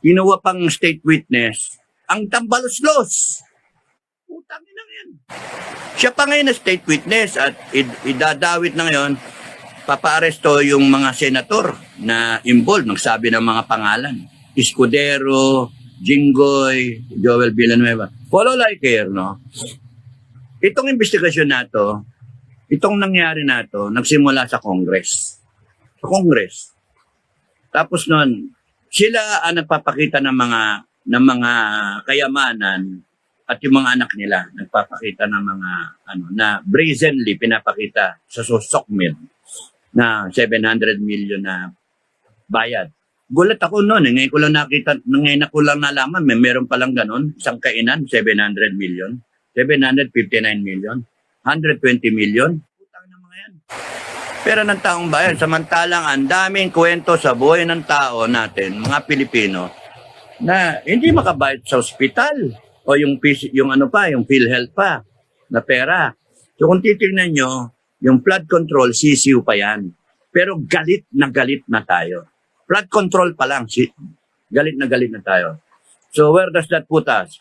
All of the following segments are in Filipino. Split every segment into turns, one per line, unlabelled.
Ginawa pang state witness, ang tambalos-los. Putang ina yan. Siya pa ngayon na state witness at idadawit na ngayon, papaaresto yung mga senator na involved, nagsabi ng mga pangalan. Escudero, Jinggoy, Joel Villanueva. Follow like here, no? Itong investigasyon na to, itong nangyari na to, nagsimula sa Congress. Sa Congress. Tapos noon, sila ang nagpapakita ng mga kayamanan at yung mga anak nila nagpapakita ng mga na brazenly pinapakita sa sosokmin na 700 million na bayad. Gulat ako noon, ngayon ko lang nakita, ngayon ko lang nalaman, meron palang ganun, isang kainan, 700 million, 759 million, 120 million. Putang na mga yan. Pera ng taong bayan. Samantalang ang daming kwento sa buhay ng tao natin, mga Pilipino, na hindi makabayad sa ospital o yung PhilHealth pa na pera. So kung titignan nyo, yung flood control, sisiw pa yan. Pero galit na tayo. Flood control pa lang, galit na tayo. So where does that put us?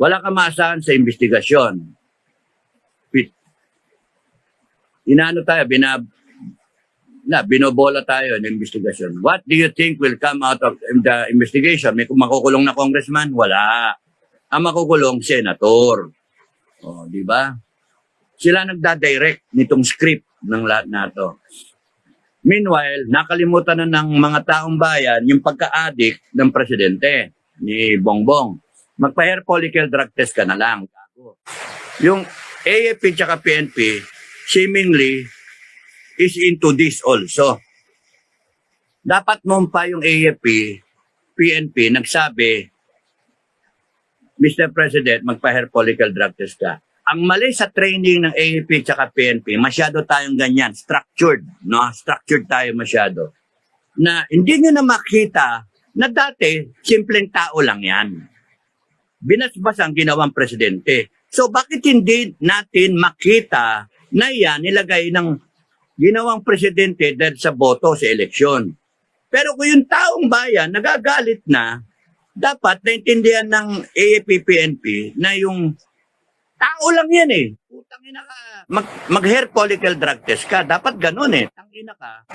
Wala kang maasahan sa investigasyon. Inaano tayo, binobola tayo ng investigasyon. What do you think will come out of the investigation? May makukulong na congressman? Wala. Ang makukulong, senator. O, di ba? Sila nagda-direct nitong script ng lahat na to. Meanwhile, nakalimutan na ng mga taong bayan yung pagka-addict ng presidente ni Bongbong. Magpa-hair follicle drug test ka na lang. Yung AFP tsaka PNP, seemingly, is into this also. Dapat mo pa yung AFP, PNP, nagsabi, Mr. President, magpa-hair follicle drug test ka. Ang mali sa training ng AFP at PNP, masyado tayong ganyan, structured, no? Structured tayo masyado. Na hindi nyo na makita na dati, simpleng tao lang yan. Binasbas ang ginawang presidente. So bakit hindi natin makita na yan nilagay ng ginawang presidente dahil sa boto sa eleksyon? Pero kung yung taong bayan nagagalit na, dapat naintindihan ng AFP-PNP na yung tao lang yan eh. Putang ina ka. Mag-hair follicle drug test ka. Dapat ganun eh. Tangina ka.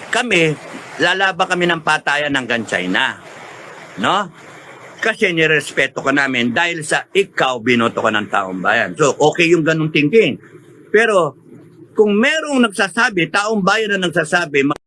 Kami, lalaban kami ng patayan hanggang China. No? Kasi nirespeto ka namin dahil sa ikaw binoto ka ng taong bayan. So, okay yung ganung thinking. Pero, kung merong nagsasabi, taong bayan na nagsasabi,